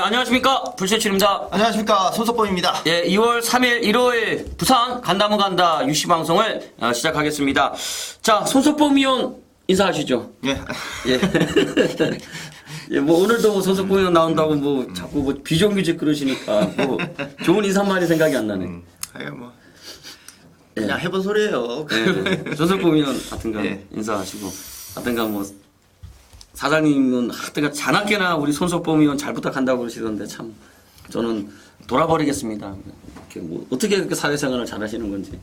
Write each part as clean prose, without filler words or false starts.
안녕하십니까. 불세출입니다. 안녕하십니까. 손석범입니다. 예, 2월 3일 일요일 부산 간다면 간다 유시 방송을 시작하겠습니다. 자, 손석범 의원 인사하시죠. 예. 예. 예, 뭐 오늘도 뭐 손석범 의원 나온다고 뭐 자꾸 뭐 비정규직 그러시니까 뭐 좋은 인사말이 생각이 안 나네. 하여간 뭐 그냥 해본 소리예요. 예. 손석범 의원 하여튼간 예. 인사하시고 하여튼간 뭐 사장님은 하여튼간 자나깨나 우리 손석범 의원 잘 부탁한다고 그러시던데 참 저는 돌아버리겠습니다. 이렇게 뭐 어떻게 그렇게 사회생활을 잘하시는 건지.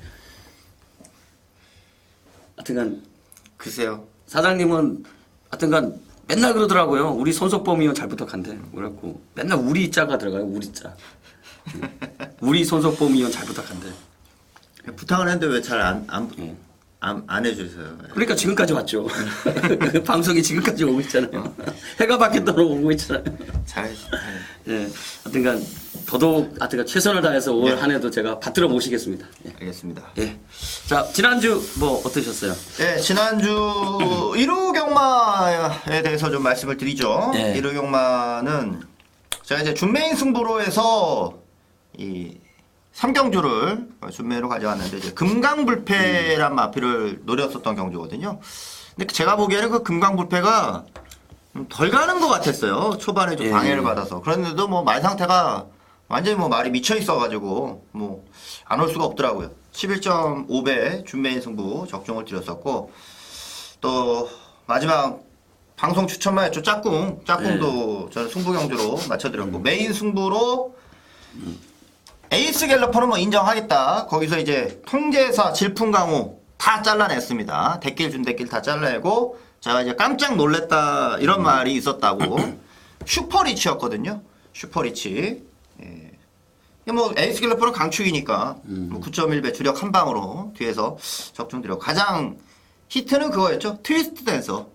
하여튼간 글쎄요. 사장님은 하여튼간 맨날 그러더라고요. 우리 손석범 의원 잘 부탁한대. 그래갖고 맨날 우리 자가 들어가요. 우리 자. 우리 손석범 의원 잘 부탁한대. 부탁을 했는데 왜 잘 예. 안 해주세요. 그러니까 지금까지 왔죠. 방송이 지금까지 오고 있잖아요. 해가 바뀌도록 오고 있잖아요. 잘해주세요. 예. 하여튼간 더더욱 하여튼간 최선을 다해서 올 한 해도 제가 받들어 모시겠습니다. 예. 알겠습니다. 예. 자, 지난주 뭐 어떠셨어요? 예, 지난주 이루경마에 대해서 좀 말씀을 드리죠. 예. 이루경마는 제가 이제 준메인 승부로 해서 이 3경주를 준메이로 가져왔는데 이제 금강불패란 마피를 노렸었던 경주거든요. 근데 제가 보기에는 그 금강불패가 좀 덜 가는 것 같았어요. 초반에 좀 예. 방해를 받아서. 그런데도 뭐 말 상태가 완전히 뭐 말이 미쳐 있어가지고 뭐 안 올 수가 없더라고요. 11.5배 준메인 승부 적중을 드렸었고 또 마지막 방송 추천만 했죠. 짝꿍도 저는 승부 경주로 맞춰드렸고 메인 승부로 에이스 갤러퍼는 뭐 인정하겠다. 거기서 이제 통제사 질풍강호 다 잘라냈습니다. 대길 준대길 다 잘라내고 제가 이제 깜짝 놀랬다 이런 말이 있었다고 슈퍼리치였거든요. 슈퍼리치. 예. 뭐 에이스 갤러퍼는 강축이니까 뭐 9.1배 주력 한 방으로 뒤에서 적중드렸고 가장 히트는 그거였죠. 트위스트 댄서.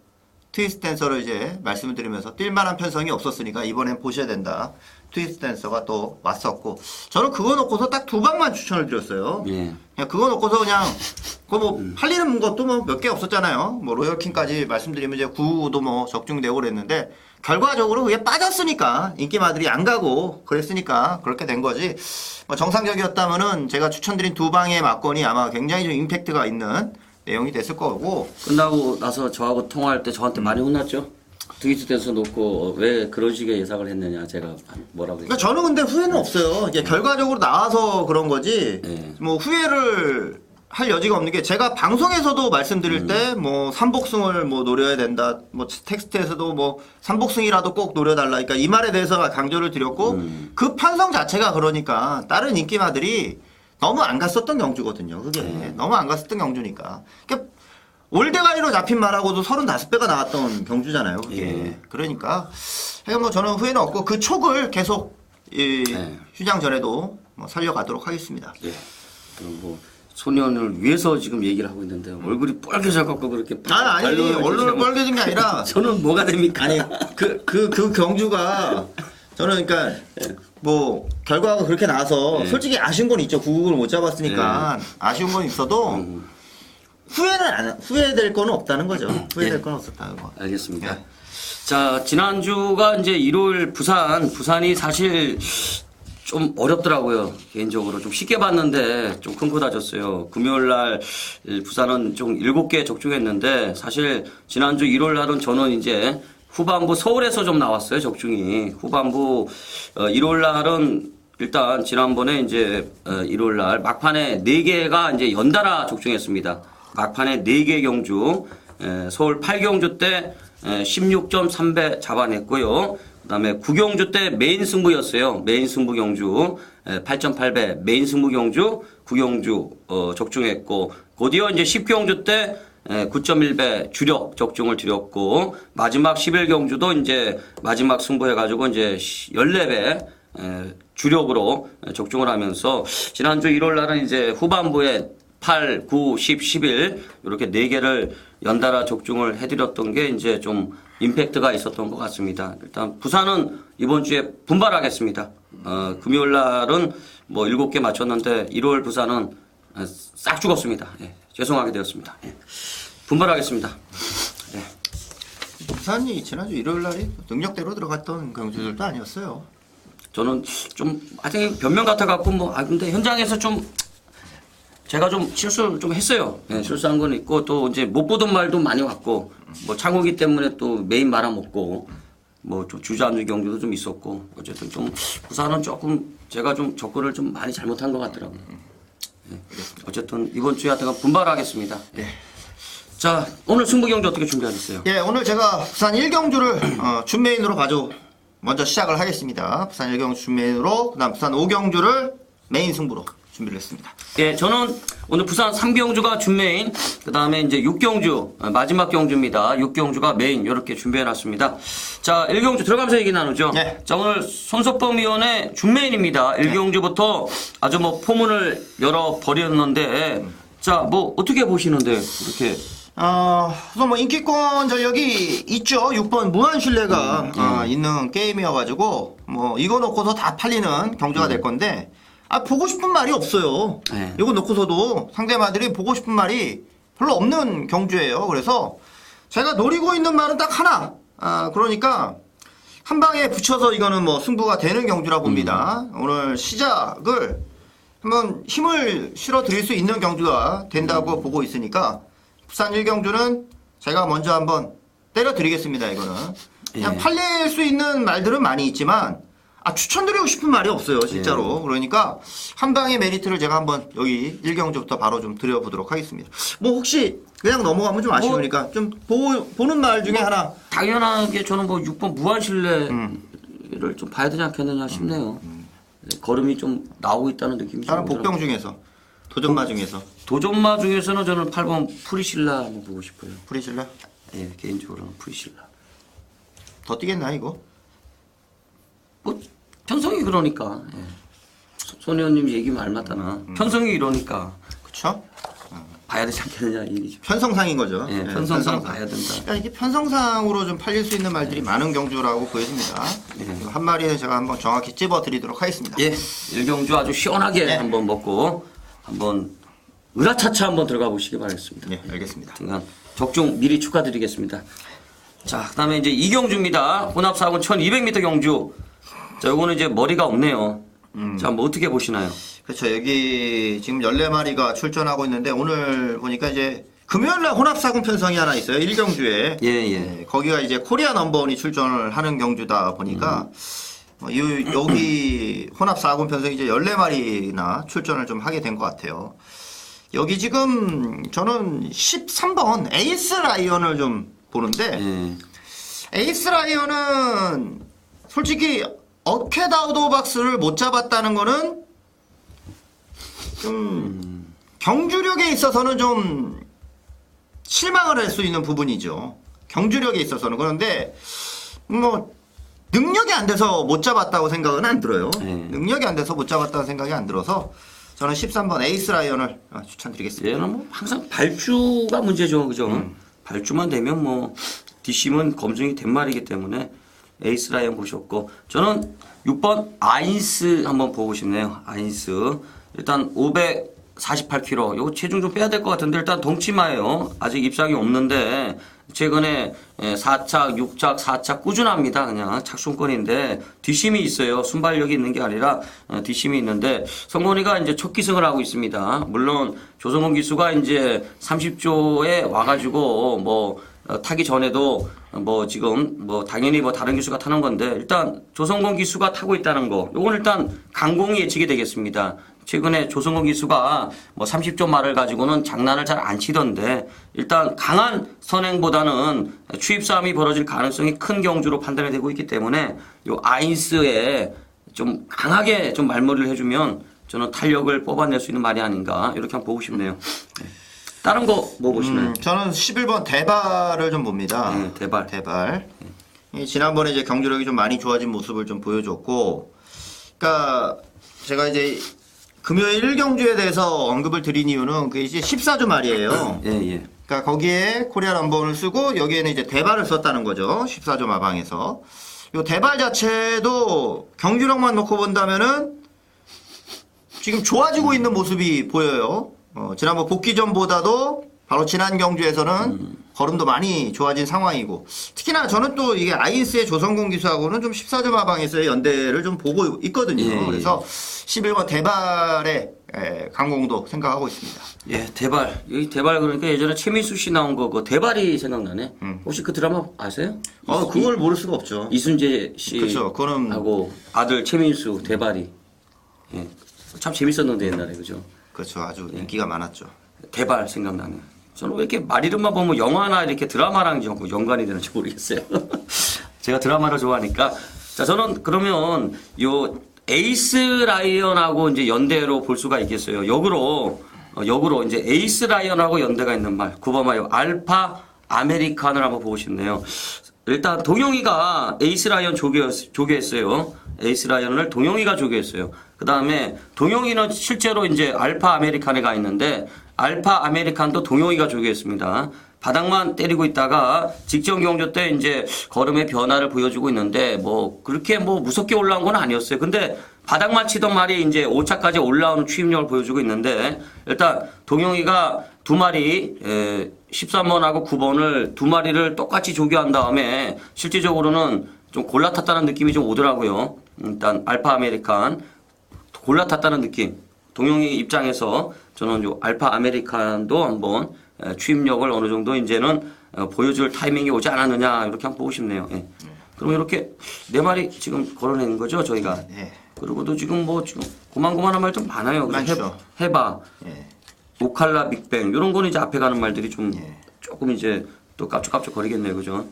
트위스트 댄서를 이제 말씀을 드리면서 뛸만한 편성이 없었으니까 이번엔 보셔야 된다. 트위스트 댄서가 또 왔었고 저는 그거 놓고서 딱 두 방만 추천을 드렸어요. 예. 그냥 그거 놓고서 그냥 그거 뭐 팔리는 것도 뭐 몇 개 없었잖아요. 뭐 로열킹까지 말씀드리면 이제 9도 뭐 적중되고 그랬는데 결과적으로 그게 빠졌으니까 인기마들이 안 가고 그랬으니까 그렇게 된 거지. 뭐 정상적이었다면은 제가 추천드린 두 방의 막건이 아마 굉장히 좀 임팩트가 있는 내용이 됐을 거고. 끝나고 나서 저하고 통화할 때 저한테 많이 혼났죠. 트위트에서 놓고 왜 그런 식의 예상을 했느냐 제가 뭐라고 그러니까 저는 근데 후회는 없어요. 이게 결과적으로 나와서 그런 거지. 네. 뭐 후회를 할 여지가 없는 게 제가 방송에서도 말씀드릴 때 뭐 삼복승을 뭐 노려야 된다. 뭐 텍스트에서도 뭐 삼복승이라도 꼭 노려달라. 그러니까 이 말에 대해서 강조를 드렸고 그 편성 자체가 그러니까 다른 인기마들이 너무 안 갔었던 경주거든요. 그게 너무 안 갔었던 경주니까. 그러니까 올대가리로 잡힌 말하고도 35배가 나왔던 경주잖아요. 그게. 예. 그러니까 뭐 저는 후회는 없고 그 촉을 계속 휴장 전에도 뭐 살려가도록 하겠습니다. 예. 그럼 뭐 소년을 위해서 지금 얘기를 하고 있는데 얼굴이 빨개져갖고 그렇게 아니 얼굴 빨개진 게 아니라 저는 뭐가 됩니까? 아니 그 경주가 저는 그러니까 뭐 결과가 그렇게 나와서 솔직히 아쉬운 건 있죠. 구국을 못 잡았으니까 아쉬운 건 있어도 후회될 거는 없다는 거죠. 후회될 건 없었다는 거. 알겠습니다. 예. 자, 지난주가 이제 일요일 부산이 사실 좀 어렵더라고요. 개인적으로 좀 쉽게 봤는데 좀 큰 코 다졌어요. 금요일 날 부산은 좀 7개 적중했는데 사실 지난주 일요일 날은 저는 이제 후반부 서울에서 좀 나왔어요. 적중이. 후반부 일요일 날은 일단 지난번에 이제 일요일 날 막판에 4개가 이제 연달아 적중했습니다. 막판에 4개 경주 서울 8경주 때 16.3배 잡아냈고요. 그다음에 9경주 때 메인 승부였어요. 메인 승부 경주 8.8배 메인 승부 경주 9경주 적중했고 곧이어 이제 10경주 때 9.1배 주력 적중을 드렸고 마지막 11경주도 이제 마지막 승부해가지고 이제 14배 주력으로 적중을 하면서 지난주 1월 날은 이제 후반부에 8, 9, 10, 11 이렇게 4개를 연달아 적중을 해드렸던 게 이제 좀 임팩트가 있었던 것 같습니다. 일단 부산은 이번 주에 분발하겠습니다. 금요일 날은 뭐 7개 맞췄는데 1월 부산은 싹 죽었습니다. 예, 죄송하게 되었습니다. 예, 분발하겠습니다. 예. 부산이 지난주 일요일 날이 능력대로 들어갔던 경주들도 아니었어요. 저는 좀 하여튼 변명 같아갖고 뭐 근데 현장에서 좀 제가 좀 실수를 좀 했어요. 네, 실수한 건 있고 또 이제 못 보던 말도 많이 왔고 뭐 창호기 때문에 또 메인 말아먹고 뭐 좀 주저앉은 경우도 좀 있었고 어쨌든 좀 부산은 조금 제가 좀 접근을 좀 많이 잘못한 것 같더라고요. 네, 어쨌든 이번 주에 하여튼 분발하겠습니다. 네. 자 오늘 승부 경주 어떻게 준비하셨어요? 예, 오늘 제가 부산 1경주를 준메인으로 먼저 시작을 하겠습니다. 부산 1경주 준메인으로 그다음 부산 5경주를 메인 승부로 준비를 했습니다. 예, 저는 오늘 부산 3경주가 준메인, 그 다음에 이제 6경주, 마지막 경주입니다. 6경주가 메인, 이렇게 준비해놨습니다. 자, 1경주 들어가면서 얘기 나누죠. 네. 자, 오늘 손석범 위원의 준메인입니다. 1경주부터 아주 뭐 포문을 열어버렸는데, 자, 뭐 어떻게 보시는데, 이렇게. 우선 뭐 인기권 전력이 있죠. 6번 무한실내가 있는 게임이어가지고, 뭐 이거 놓고서 다 팔리는 경주가 될 건데, 보고 싶은 말이 없어요. 네. 이거 놓고서도 상대마들이 보고 싶은 말이 별로 없는 경주예요. 그래서 제가 노리고 있는 말은 딱 하나. 그러니까 한 방에 붙여서 이거는 뭐 승부가 되는 경주라 봅니다. 오늘 시작을 한번 힘을 실어 드릴 수 있는 경주가 된다고 보고 있으니까 부산 1경주는 제가 먼저 한번 때려 드리겠습니다. 이거는 그냥 예. 팔릴 수 있는 말들은 많이 있지만 추천드리고 싶은 말이 없어요, 진짜로. 그러니까 한 방의 메리트를 제가 한번 여기 1경주부터 바로 좀 드려보도록 하겠습니다. 뭐 혹시 그냥 넘어가면 좀 아쉬우니까 좀 보는 말 중에 하나. 당연하게 저는 뭐 6번 무한실내를 좀 봐야 되지 않겠느냐 싶네요. 네, 걸음이 좀 나오고 있다는 느낌이 다른 좀 복병 중에서, 도전마 중에서. 도전마 중에서는 저는 8번 프리실라 한번 보고 싶어요. 프리실라? 예, 개인적으로는 프리실라. 더 뛰겠나, 이거? 뭐 편성이 그러니까. 예. 손 의원님 얘기면 알맞다나. 편성이 이러니까 그쵸? 봐야 되지 않겠느냐 이 얘기죠. 편성상인 거죠. 예, 편성상 봐야 된다. 그러니까 이게 편성상으로 좀 팔릴 수 있는 말들이 많은 경주라고 보여집니다. 이거 한 마리는 제가 한번 정확히 찝어드리도록 하겠습니다. 예, 일경주 아주 시원하게 네. 한번 먹고 한번 으라차차 한번 들어가 보시기 바라겠습니다. 네, 알겠습니다. 하여튼 적중 미리 축하드리겠습니다. 자, 그다음에 이제 이경주입니다. 혼합 4군 1200m 경주. 자, 요거는 이제 머리가 없네요. 자, 뭐 어떻게 보시나요? 그렇죠. 여기 지금 14마리가 출전하고 있는데 오늘 보니까 이제 금요일날 혼합사군 편성이 하나 있어요. 1경주에. 예. 거기가 이제 코리아 넘버원이 출전을 하는 경주다 보니까 여기 혼합사군 편성이 이제 14마리나 출전을 좀 하게 된 것 같아요. 여기 지금 저는 13번 에이스 라이언을 좀 보는데 예. 에이스 라이언은 솔직히 어켓 아웃 오브 박스를 못 잡았다는 거는 좀 경주력에 있어서는 좀 실망을 할 수 있는 부분이죠. 경주력에 있어서는. 그런데 뭐 능력이 안 돼서 못 잡았다고 생각은 안 들어요. 능력이 안 돼서 못 잡았다는 생각이 안 들어서 저는 13번 에이스 라이언을 추천드리겠습니다. 얘는 뭐 항상 발주가 문제죠, 그죠? 발주만 되면 뭐 뒷심은 검증이 된 말이기 때문에 에이스 라이언 보셨고 저는 6번 아인스 한번 보고 싶네요. 아인스 일단 548kg 요거 체중 좀 빼야 될 것 같은데 일단 덩치마예요. 아직 입상이 없는데 최근에 4착, 6착, 4착 꾸준합니다. 그냥 착순권인데 뒷심이 있어요. 순발력이 있는 게 아니라 뒷심이 있는데 성곤이가 이제 첫 기승을 하고 있습니다. 물론 조성곤 기수가 이제 30조에 와가지고 뭐 타기 전에도 뭐 지금 뭐 당연히 뭐 다른 기수가 타는 건데 일단 조성곤 기수가 타고 있다는 거 요건 일단 강공이 예측이 되겠습니다. 최근에 조성곤 기수가 뭐 30조 말을 가지고는 장난을 잘 안 치던데 일단 강한 선행보다는 추입 싸움이 벌어질 가능성이 큰 경주로 판단이 되고 있기 때문에 요 아인스에 좀 강하게 좀 말머리를 해주면 저는 탄력을 뽑아낼 수 있는 말이 아닌가 이렇게 한번 보고 싶네요. 네. 다른 거 뭐 보시나요? 저는 11번 대발을 좀 봅니다. 대발. 지난번에 이제 경주력이 좀 많이 좋아진 모습을 좀 보여줬고, 그러니까 제가 이제 금요일 1경주에 대해서 언급을 드린 이유는 그게 이제 14조 말이에요. 예. 그러니까 거기에 코리아 넘버원을 쓰고 여기에는 이제 대발을 썼다는 거죠. 14조 마방에서. 이 대발 자체도 경주력만 놓고 본다면은 지금 좋아지고 있는 모습이 보여요. 지난번 복귀전보다도 바로 지난 경주에서는 걸음도 많이 좋아진 상황이고 특히나 저는 또 이게 아이스의 조성공 기수하고는 좀 14점 하방에서의 연대를 좀 보고 있거든요. 예, 예. 그래서 11번 대발의 강공도 생각하고 있습니다. 예, 대발. 여기 대발 그러니까 예전에 최민수 씨 나온 거 그 대발이 생각나네. 혹시 그 드라마 아세요? 그걸 모를 수가 없죠. 이순재 씨 그쵸, 그거는- 하고 아들 최민수 대발이. 예. 참 재밌었는데 옛날에 그죠? 그렇죠. 아주 인기가 많았죠. 대발 생각나네. 저는 왜 이렇게 말 이름만 보면 영화나 이렇게 드라마랑 자꾸 연관이 되는지 모르겠어요. 제가 드라마를 좋아하니까. 자, 저는 그러면 요 에이스 라이언하고 이제 연대로 볼 수가 있겠어요. 역으로 이제 에이스 라이언하고 연대가 있는 말. 9번마요. 알파 아메리칸을 한번 보고 싶네요. 일단 동영이가 에이스 라이언 조교했어요. 에이스 라이언을 동영이가 조교했어요. 그 다음에 동영이는 실제로 이제 알파 아메리칸에 가 있는데 알파 아메리칸도 동영이가 조교했습니다. 바닥만 때리고 있다가 직전 경주 때 이제 걸음의 변화를 보여주고 있는데 뭐 그렇게 뭐 무섭게 올라온 건 아니었어요. 근데 바닥만 치던 말이 이제 5차까지 올라오는 추임력을 보여주고 있는데 일단 동영이가 두 마리 13번하고 9번을 두 마리를 똑같이 조교한 다음에 실질적으로는 좀 골라탔다는 느낌이 좀 오더라고요. 일단 알파 아메리칸 골라탔다는 느낌. 동영이 입장에서 저는 요 알파 아메리칸도 한번 추임력을 어느 정도 이제는 보여줄 타이밍이 오지 않았느냐 이렇게 한번 보고 싶네요. 예. 그럼 이렇게 네 마리 지금 걸어내는 거죠 저희가. 네. 그리고도 지금 뭐 지금 고만고만한 말도 많아요. 그래서 많죠. 해봐, 예. 오칼라 빅뱅 이런 거는 이제 앞에 가는 말들이 좀 예. 조금 이제 또 깝죽깝죽 거리겠네요, 그죠?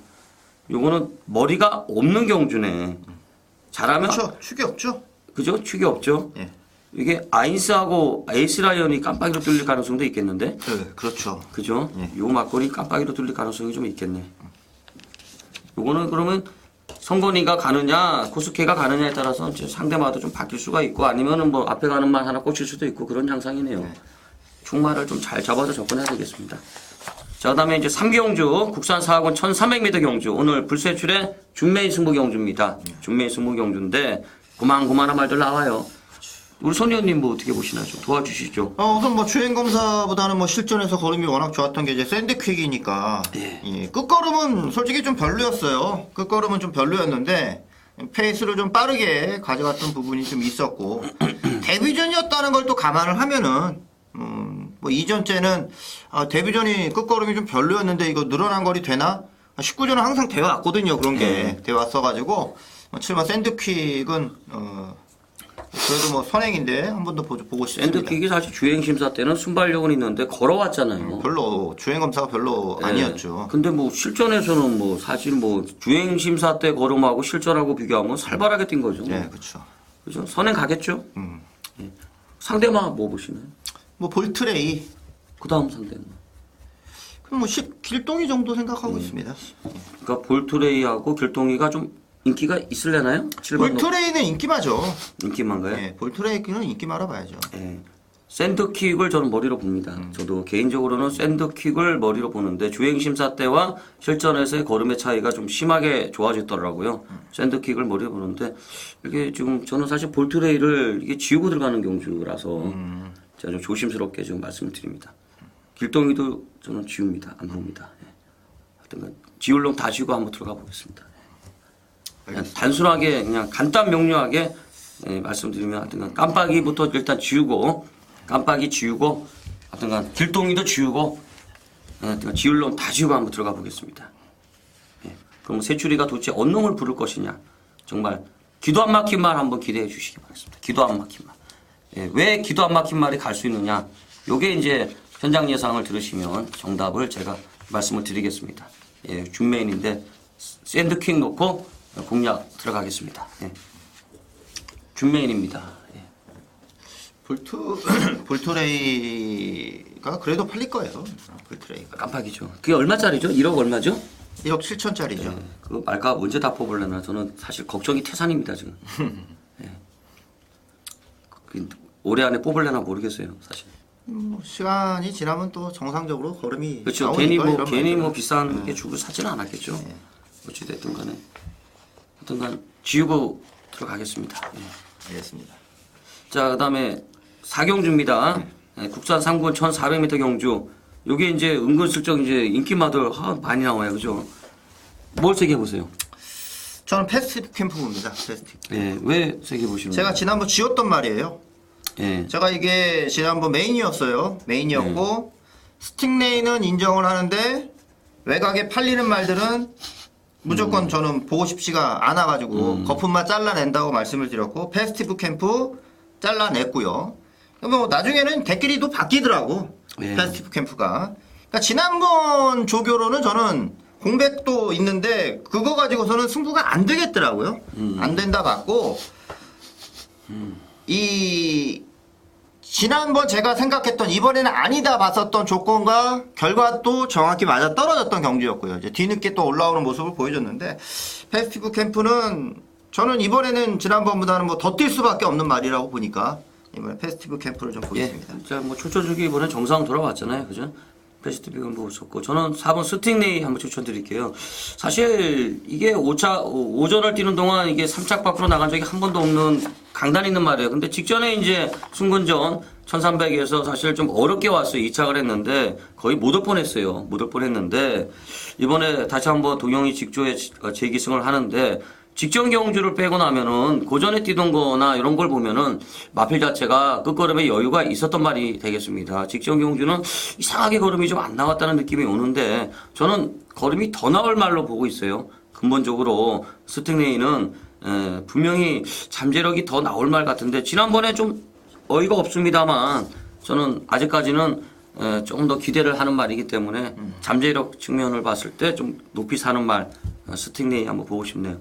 요거는 머리가 없는 경주네. 잘하면 그렇죠. 축이 없죠. 그죠? 축이 없죠. 예. 이게 아인스하고 에이스 라이언이 깜빡이로 뚫릴 가능성도 있겠는데, 그렇죠. 그죠? 예. 요 막걸리 깜빡이로 뚫릴 가능성이 좀 있겠네. 요거는 그러면 성건이가 가느냐, 코스케가 가느냐에 따라서 이제 상대마다 좀 바뀔 수가 있고, 아니면은 뭐 앞에 가는 말 하나 꽂힐 수도 있고 그런 양상이네요. 충마를 좀 잘 잡아서 접근해야 되겠습니다. 자, 그 다음에 이제 3경주, 국산 4학원 1300m 경주. 오늘 불세출의 준메인 승부 경주입니다. 준메인 승부 경주인데, 고만고만한 말들 나와요. 우리 손 의원님 뭐 어떻게 보시나요? 좀 도와주시죠. 우선 뭐 주행 검사보다는 뭐 실전에서 걸음이 워낙 좋았던 게 이제 샌드퀵이니까 예, 끝걸음은 솔직히 좀 별로였어요. 끝걸음은 좀 별로였는데 페이스를 좀 빠르게 가져갔던 부분이 좀 있었고 데뷔전이었다는 걸 또 감안을 하면은 뭐 이전째는 데뷔전이 끝걸음이 좀 별로였는데 이거 늘어난 거리 되나? 19전은 항상 되어 왔거든요. 그런 게 되어 왔어가지고 7번 샌드퀵은 그래도 뭐 선행인데 한 번 더 보고 싶습니다. 샌드킥이 사실 주행 심사 때는 순발력은 있는데 걸어왔잖아요. 별로 주행 검사가 별로 네. 아니었죠. 근데 뭐 실전에서는 뭐 사실 뭐 주행 심사 때 걸음하고 실전하고 비교하면 살벌하게 뛴 거죠. 네, 그렇죠. 그죠? 선행 가겠죠? 예. 상대만 뭐 보시나요? 뭐 볼트레이, 그 다음 상대는. 그럼 뭐 길동이 정도 생각하고 있습니다. 그러니까 볼트레이하고 길동이가 좀 인기가 있을래나요? 7번 볼트레이는 인기마죠. 인기만가요? 네, 볼트레이는 인기마라 봐야죠. 예. 샌드킥을 저는 머리로 봅니다. 저도 개인적으로는 샌드킥을 머리로 보는데 주행 심사 때와 실전에서의 걸음의 차이가 좀 심하게 좋아졌더라고요. 샌드킥을 머리로 보는데 이게 지금 저는 사실 볼트레이를 이게 지우고 들어가는 경주라서 제가 좀 조심스럽게 지금 말씀을 드립니다. 길동이도 저는 지웁니다. 안 봅니다. 예. 하여튼 지울 놈 다 지우고 한번 들어가 보겠습니다. 그냥 단순하게 그냥 간단 명료하게 말씀드리면 하여튼 깜빡이부터 일단 지우고 깜빡이 지우고 하여튼 길동이도 지우고 하여튼 지울 놈 다 지우고 한번 들어가 보겠습니다. 예. 그럼 세추리가 도대체 어느 놈을 부를 것이냐 정말 기도 안 막힌 말 한번 기대해 주시기 바랍니다. 기도 안 막힌 말. 예. 왜 기도 안 막힌 말이 갈 수 있느냐 요게 이제 현장 예상을 들으시면 정답을 제가 말씀을 드리겠습니다. 예. 준메인인데 샌드킥 놓고 공략 들어가겠습니다. 예. 준메인입니다. 예. 볼트레이가 그래도 팔릴 거예요. 볼트레이가. 깜빡이죠. 그게 얼마짜리죠? 1억 얼마죠? 1억 7천짜리죠. 예. 그 말가 언제 다 뽑으려나 저는 사실 걱정이 태산입니다 지금. 예. 올해 안에 뽑으려나 모르겠어요 사실. 뭐 시간이 지나면 또 정상적으로 걸음이 그렇죠. 나오니까 괜히 뭐 이런 말들은. 뭐 비싼 게 주고 사지는 않았겠죠. 어찌 됐든 간에 하여튼간 지우고 들어가겠습니다. 예. 알겠습니다. 자, 그다음에 4경주입니다. 예, 국산 3군 1400m 경주. 요게 이제 은근슬쩍 이제 인기마들 많이 나와요, 그죠? 뭘 세게 보세요? 저는 패스티브 캠프 봅니다. 패스티브. 예, 왜 세게 보시는 거예요? 제가 지난번 지었던 말이에요. 예, 제가 이게 지난번 메인이었어요. 메인이었고 스팅레이는 인정을 하는데 외곽에 팔리는 말들은 무조건 저는 보고 싶지가 않아가지고 거품만 잘라낸다고 말씀을 드렸고 패스티브 캠프 잘라냈고요. 뭐 나중에는 댓글이 또 바뀌더라고. 예. 패스티브 캠프가. 그러니까 지난번 조교로는 저는 공백도 있는데 그거 가지고서는 승부가 안 되겠더라고요. 안 된다 봤고 이 지난번 제가 생각했던 이번에는 아니다 봤었던 조건과 결과도 정확히 맞아 떨어졌던 경기였고요. 이제 뒤늦게 또 올라오는 모습을 보여줬는데 패스티브 캠프는 저는 이번에는 지난번보다는 뭐 더 뛸 수밖에 없는 말이라고 보니까 이번에 패스티브 캠프를 좀 보겠습니다. 자, 뭐 출전주기 이번에 정상 돌아왔잖아요, 그죠? 패스티브 캠프 좋고 저는 4번 스팅레이 한번 추천드릴게요. 사실 이게 5전을 뛰는 동안 이게 3착 밖으로 나간 적이 한 번도 없는 강단 있는 말이에요. 근데 직전에 이제 승근전 1300에서 사실 좀 어렵게 왔어요. 2착을 했는데 거의 못 올 뻔했어요. 못 올 뻔했는데 이번에 다시 한번 동영이 직조에 재기승을 하는데 직전 경주를 빼고 나면은 고전에 뛰던 거나 이런 걸 보면은 마필 자체가 끝걸음에 여유가 있었던 말이 되겠습니다. 직전 경주는 이상하게 걸음이 좀 안 나왔다는 느낌이 오는데 저는 걸음이 더 나올 말로 보고 있어요. 근본적으로 스팅레이는 분명히 잠재력이 더 나올 말 같은데 지난번에 좀 어이가 없습니다만 저는 아직까지는 조금 더 기대를 하는 말이기 때문에 잠재력 측면을 봤을 때 좀 높이 사는 말 스팅레이 한번 보고 싶네요.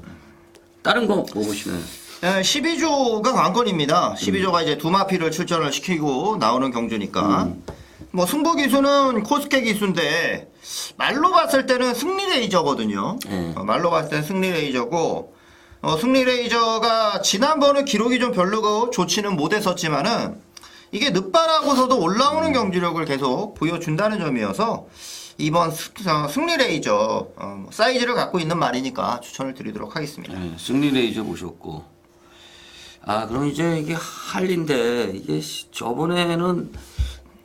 다른 거 뭐 보시나요? 12조가 관건입니다. 12조가 이제 두 마피를 출전을 시키고 나오는 경주니까. 뭐 승부 기수는 코스케 기수인데 말로 봤을 때는 승리 레이저거든요. 말로 봤을 때는 승리 레이저고 승리 레이저가 지난번은 기록이 좀 별로 좋지는 못했었지만은 이게 늦바라고서도 올라오는 경주력을 계속 보여준다는 점이어서 이번 승리 레이저 사이즈를 갖고 있는 말이니까 추천을 드리도록 하겠습니다. 네, 승리 레이저 보셨고 그럼 이제 이게 할리인데 이게 저번에는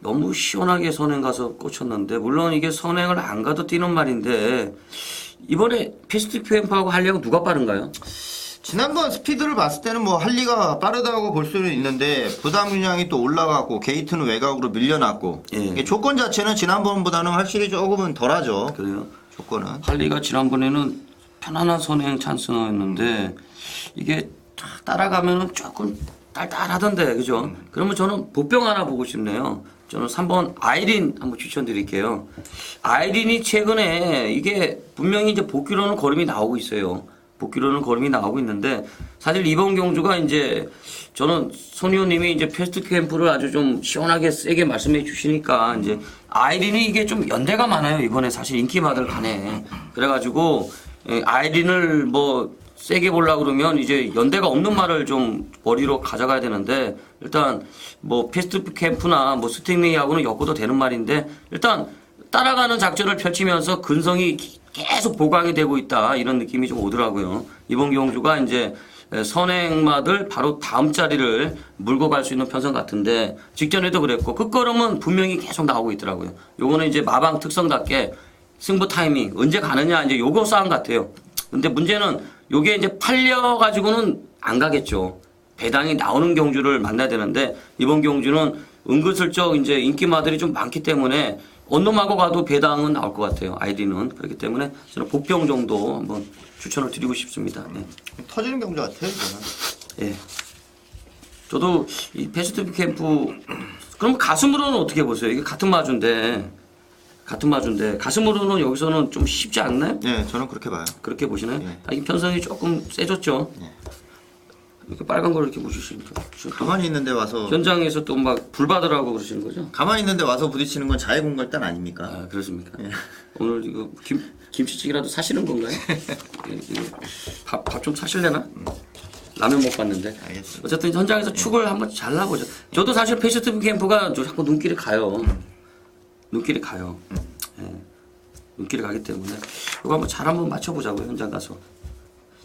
너무 시원하게 선행 가서 꽂혔는데 물론 이게 선행을 안 가도 뛰는 말인데 이번에 패스티브 캠프하고 할리하고 누가 빠른가요? 지난번 스피드를 봤을 때는 뭐 할리가 빠르다고 볼 수는 있는데 부담 균형이 또 올라가고 게이트는 외곽으로 밀려났고 예. 조건 자체는 지난번보다는 확실히 조금은 덜하죠. 그래요? 조건은. 할리가 지난번에는 편안한 선행 찬스였는데 이게 따라가면은 조금 딸딸하던데 그죠? 그러면 저는 보병 하나 보고 싶네요. 저는 3번 아이린 한번 추천드릴게요. 아이린이 최근에 이게 분명히 이제 복귀로는 걸음이 나오고 있어요. 복귀로는 걸음이 나오고 있는데 사실 이번 경주가 이제 저는 손의원님이 이제 패스트 캠프를 아주 좀 시원하게 세게 말씀해 주시니까 이제 아이린이 이게 좀 연대가 많아요. 이번에 사실 인기마들 가네. 그래가지고 아이린을 뭐 세게 보려고 그러면 이제 연대가 없는 말을 좀 머리로 가져가야 되는데 일단 뭐 패스트 캠프나 뭐 스팅레이하고는 엮어도 되는 말인데 일단 따라가는 작전을 펼치면서 근성이 계속 보강이 되고 있다 이런 느낌이 좀 오더라고요. 이번 경주가 이제 선행마들 바로 다음 자리를 물고 갈 수 있는 편성 같은데 직전에도 그랬고 끝걸음은 분명히 계속 나오고 있더라고요. 요거는 이제 마방 특성답게 승부 타이밍 언제 가느냐 이제 요거 싸움 같아요. 근데 문제는 요게 이제 팔려가지고는 안 가겠죠. 배당이 나오는 경주를 만나야 되는데 이번 경주는 은근슬쩍 이제 인기마들이 좀 많기 때문에 언놈하고 가도 배당은 나올 것 같아요. 아이디는 그렇기 때문에 저는 복병 정도 한번 추천을 드리고 싶습니다. 네. 터지는 경주 같아요. 이거는. 예. 저도 이 패스티브 캠프 그럼 가슴으로는 어떻게 보세요? 이게 같은 마주인데 가슴으로는 여기서는 좀 쉽지 않나요? 네, 저는 그렇게 봐요. 그렇게 보시나요? 예. 이 편성이 조금 세졌죠. 예. 이렇게 빨간 걸 이렇게 보시니까 가만히 있는데 와서 현장에서 또 막 불받으라고 그러시는 거죠? 가만히 있는데 와서 부딪히는 건 자해 공갈단 아닙니까? 아 그렇습니까? 오늘 이거 김치찌개라도 사시는 건가요? 밥 좀 사실래나? 라면 못 봤는데. 알겠습니다. 어쨌든 현장에서 축을 한번 잘라보죠. 저도 사실 패스티브 캠프가 자꾸 눈길이 가요. 눈길이 가요. 예. 눈길이 가기 때문에 이거 한번 잘 한번 맞춰보자고요. 현장 가서.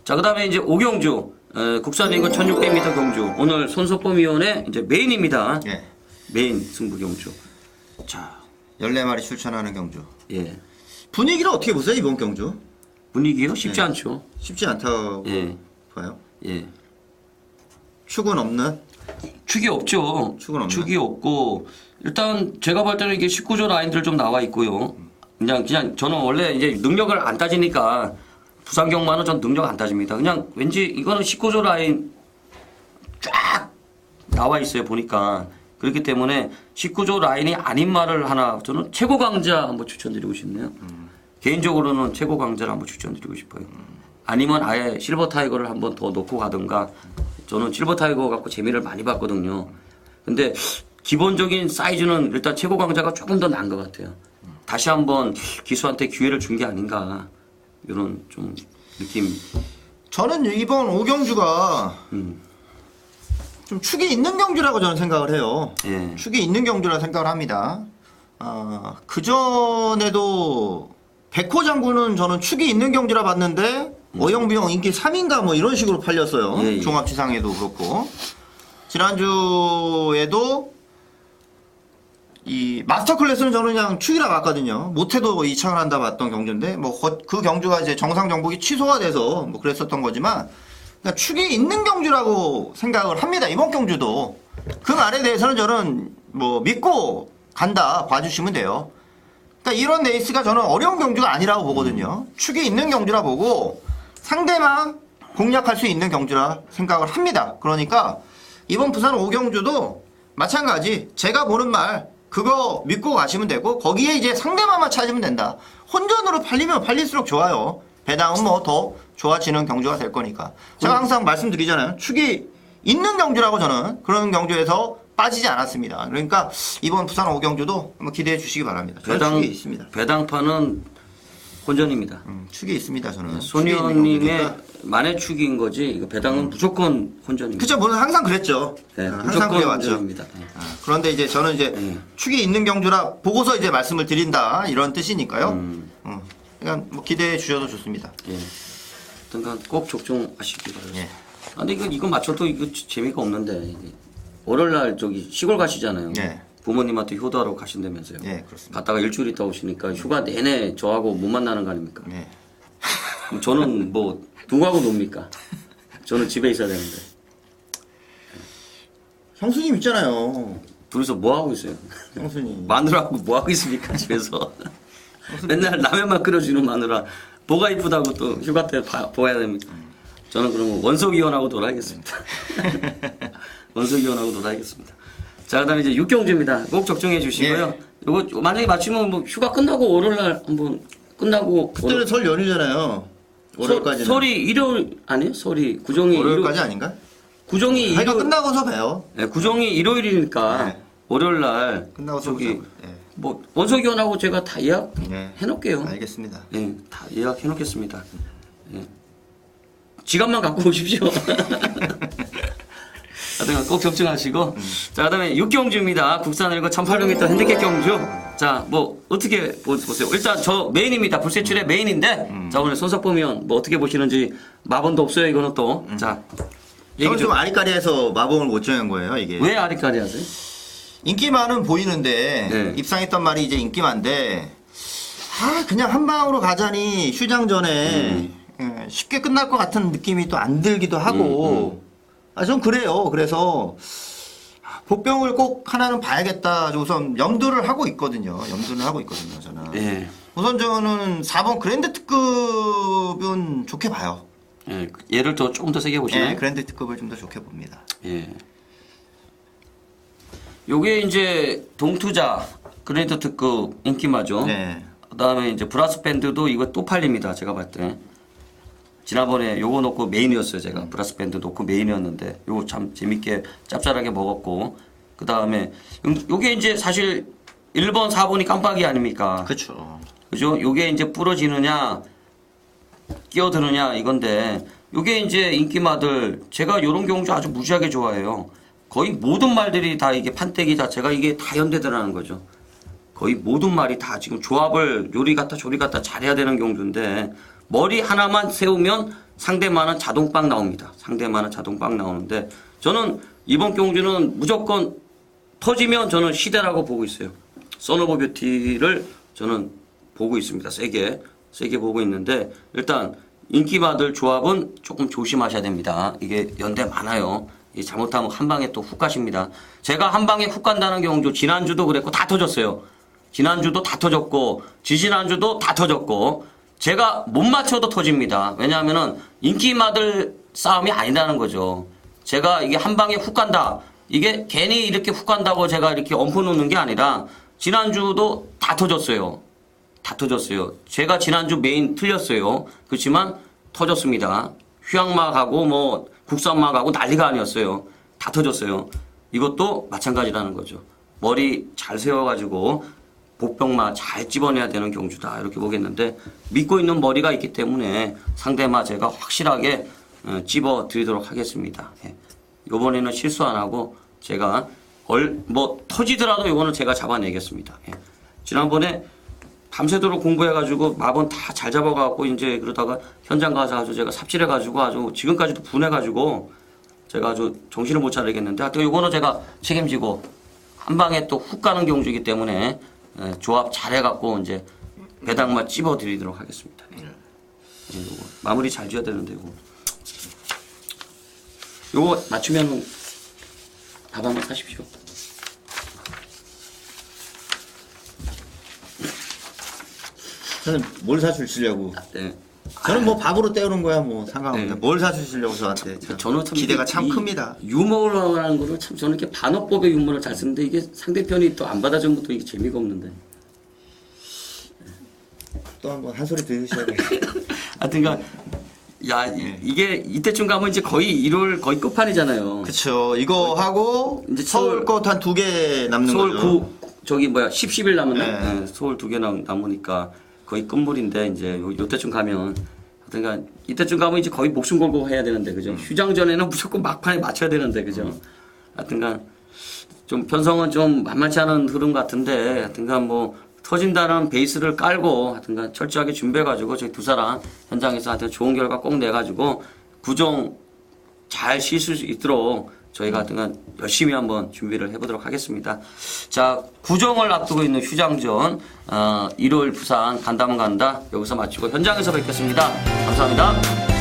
자 그다음에 이제 오경주 국산인근 1600m 경주 오늘 손석범 위원의 이제 메인입니다. 예. 메인 승부 경주. 자 14마리 출전하는 경주. 예. 분위기를 어떻게 보세요, 이번 경주? 분위기요? 쉽지 네. 않죠. 쉽지 않다고 예. 봐요. 예. 축은 없는? 축이 없죠. 축은 없나? 축이 없고 일단 제가 볼 때는 이게 19조 라인들 좀 나와 있고요. 그냥 저는 원래 이제 능력을 안 따지니까 부산 경마는 전 능력 안 따집니다. 그냥 왠지 이거는 19조 라인 쫙 나와 있어요 보니까. 그렇기 때문에 19조 라인이 아닌 말을 하나 저는 최고 강자 한번 추천드리고 싶네요. 개인적으로는 최고 강자를 한번 추천드리고 싶어요. 아니면 아예 실버 타이거를 한번 더 놓고 가든가. 저는 실버 타이거 갖고 재미를 많이 봤거든요. 근데 기본적인 사이즈는 일단 최고 강자가 조금 더 나은 것 같아요. 다시 한번 기수한테 기회를 준 게 아닌가 이런 좀 느낌. 저는 이번 5경주가 좀 축이 있는 경주라고 저는 생각을 해요. 예. 축이 있는 경주라 생각을 합니다. 그전에도 백호 장군은 저는 축이 있는 경주라 봤는데 어영비영 인기 3인가 뭐 이런 식으로 팔렸어요. 예, 예. 종합지상에도 그렇고. 지난주에도 이 마스터 클래스는 저는 그냥 축이라 봤거든요. 못해도 이창을 한다 봤던 경주인데 뭐 그 경주가 이제 정상 정복이 취소가 돼서 뭐 그랬었던 거지만 그러니까 축이 있는 경주라고 생각을 합니다. 이번 경주도 그 말에 대해서는 저는 뭐 믿고 간다 봐주시면 돼요. 그러니까 이런 레이스가 저는 어려운 경주가 아니라고 보거든요. 축이 있는 경주라 보고 상대만 공략할 수 있는 경주라 생각을 합니다. 그러니까 이번 부산 5경주도 마찬가지 제가 보는 말 그거 믿고 가시면 되고 거기에 이제 상대만만 찾으면 된다. 혼전으로 팔리면 팔릴수록 좋아요. 배당은 뭐 더 좋아지는 경주가 될 거니까. 제가 항상 말씀드리잖아요. 축이 있는 경주라고 저는 그런 경주에서 빠지지 않았습니다. 그러니까 이번 부산 5경주도 한번 기대해 주시기 바랍니다. 저는 축이 있습니다. 배당파는 혼전입니다. 축이 있습니다. 저는. 소녀님의 만회축인 거지 이거 배당은 무조건 혼전입니다. 그쵸, 저는 항상 그랬죠. 네, 항상 무조건 그래왔죠. 혼전입니다. 네. 그런데 이제 저는 이제 축이 있는 경주라 보고서 이제 말씀을 드린다 이런 뜻이니까요. 그러니까 뭐 기대해 주셔도 좋습니다. 예. 하여튼간 꼭 적중하시기 바랍니다. 예. 아, 근데 이거 맞춰도 이거 재미가 없는데 이게 월요일날 저기 시골 가시잖아요. 예. 부모님한테 효도하러 가신다면서요. 예, 그렇습니다. 갔다가 일주일 있다 오시니까 휴가 내내 저하고 못 만나는 거 아닙니까? 예. 그럼 저는 뭐 누구하고 놉니까? 저는 집에 있어야 되는데 형수님 있잖아요. 둘이서 뭐 하고 있어요? 형수님. 마누라하고 뭐 하고 있습니까 집에서? 맨날 라면만 끓여주는 마누라 뭐가 이쁘다고 또 휴가 때 보아야 됩니까? 저는 그러면 원석이원하고 놀아야겠습니다. 원석이원하고 놀아야겠습니다. 자, 그다음에 이제 육경주입니다. 꼭 적중해 주시고요. 요거 만약에 맞추면 뭐 휴가 끝나고 월요일날 한번 끝나고 그때는 설 연휴잖아요. 월요일까지는. 설이 일요일 아니에요? 설이 구정이 월요일까지 아닌가? 구정이 하여간 일요일 끝나고서 봬요. 네, 구정이 일요일이니까 네. 월요일날 끝나고서 저기 보자고요. 예. 뭐 원석이원하고 제가 다 예약 네. 해놓을게요. 알겠습니다. 예, 다 예약해 놓겠습니다. 예. 지갑만 갖고 오십시오. 하여튼 꼭 적중하시고. 자, 그 다음에 육경주입니다. 국산 1거 1800m 핸디캡 경주. 자, 뭐, 어떻게 보세요? 일단 저 메인입니다. 불세출의 메인인데. 자, 오늘 손석범 의원 뭐 어떻게 보시는지 마번도 없어요, 이거는 또. 자, 얘기 저는 좀 좀. 아리까리해서 마법을 못 정한 거예요, 이게. 왜 아리까리 하세요? 인기만은 보이는데 네. 입상했던 말이 이제 인기만데 그냥 한 방으로 가자니 휴장 전에 쉽게 끝날 것 같은 느낌이 또 안 들기도 하고 전 그래요. 그래서 복병을 꼭 하나는 봐야겠다. 우선 염두를 하고 있거든요. 저는. 예. 우선 저는 4번 그랜드 특급은 좋게 봐요. 예, 얘를 더 조금 더 세게 보시나요? 네, 그랜드 특급을 좀 더 좋게 봅니다. 예. 요게 이제 동투자 그랜드 특급 인기마죠. 네. 그다음에 이제 브라스 밴드도 이거 또 팔립니다. 제가 봤을 때. 지난번에 요거 놓고 메인이었어요. 제가 브라스 밴드 놓고 메인이었는데 요거 참 재밌게 짭짤하게 먹었고 그다음에 요게 이제 사실 1번, 4번이 깜빡이 아닙니까? 그렇죠. 그죠? 요게 이제 부러지느냐 끼어드느냐 이건데 요게 이제 인기마들 제가 요런 경주 아주 무지하게 좋아해요. 거의 모든 말들이 다 이게 판때기 자체가 이게 다 연대들하는 거죠. 거의 모든 말이 다 지금 조합을 요리 같다 조리 같다 잘해야 되는 경주인데 머리 하나만 세우면 상대만은 자동빵 나옵니다. 상대만은 자동빵 나오는데 저는 이번 경주는 무조건 터지면 저는 시대라고 보고 있어요. 선오버 뷰티를 저는 보고 있습니다. 세게 보고 있는데 일단 인기 받을 조합은 조금 조심하셔야 됩니다. 이게 연대 많아요. 이게 잘못하면 한 방에 또 훅 가십니다. 제가 한 방에 훅 간다는 경우도 지난주도 그랬고 다 터졌어요. 지난주도 다 터졌고 지지난주도 다 터졌고 제가 못 맞춰도 터집니다. 왜냐하면은 인기 받을 싸움이 아니라는 거죠. 제가 이게 한 방에 훅 간다. 이게 괜히 이렇게 훅 간다고 제가 이렇게 엎어놓는 게 아니라 지난주도 다 터졌어요. 다 터졌어요. 제가 지난주 메인 틀렸어요. 그렇지만 터졌습니다. 휴양막하고 뭐 국산막하고 난리가 아니었어요. 다 터졌어요. 이것도 마찬가지라는 거죠. 머리 잘 세워가지고 복병마 잘 집어내야 되는 경주다 이렇게 보겠는데 믿고 있는 머리가 있기 때문에 상대마 제가 확실하게 집어 드리도록 하겠습니다. 예. 이번에는 실수 안 하고 제가 뭐 터지더라도 이거는 제가 잡아내겠습니다. 예. 지난번에 밤새도록 공부해가지고 마번 다 잘 잡아갖고 이제 그러다가 현장 가서 아주 제가 삽질해가지고 아주 지금까지도 분해가지고 제가 아주 정신을 못 차리겠는데 하여튼 이거는 제가 책임지고 한 방에 또 훅 가는 경주이기 때문에 조합 잘해갖고 이제 배당만 찝어드리도록 하겠습니다. 예. 요거 마무리 잘 지어야 되는데 요거 맞추면 밥 한번 사십시오. 저는 뭘 사주시려고? 네. 저는 뭐 밥으로 때우는 거야 뭐 상관없는데 네. 뭘 사주시려고 저한테 저는 참 기대가 참 이 큽니다. 유머라는 거를 참 저는 이렇게 반어법의 유머를 잘 쓰는데 이게 상대편이 또 안 받아주면 또 이게 재미가 없는데. 또 한번 한 소리 들으셔야 돼요. 하여튼가 야 이게 이때쯤 가면 이제 거의 1월 거의 끝판이잖아요. 그쵸. 이거 하고 이제 서울 것 한 2개 남는 서울 거죠. 저기 뭐야 10일 남았네. 네. 네, 서울 2개 남으니까 거의 끝물인데 이제 요때쯤 가면 하여튼가 이때쯤 가면 이제 거의 목숨 걸고 해야 되는데 그죠. 휴장 전에는 무조건 막판에 맞춰야 되는데 그죠. 하여튼가 좀 편성은 좀 만만치 않은 흐름 같은데 하여튼간 뭐 터진다는 베이스를 깔고 하여튼간 철저하게 준비해가지고 저희 두 사람 현장에서 하여튼 좋은 결과 꼭 내가지고 구종 잘 쉴 수 있도록 저희가 하여튼간 열심히 한번 준비를 해보도록 하겠습니다. 자, 구종을 앞두고 있는 휴장전 1월 부산 간다면 간다 여기서 마치고 현장에서 뵙겠습니다. 감사합니다.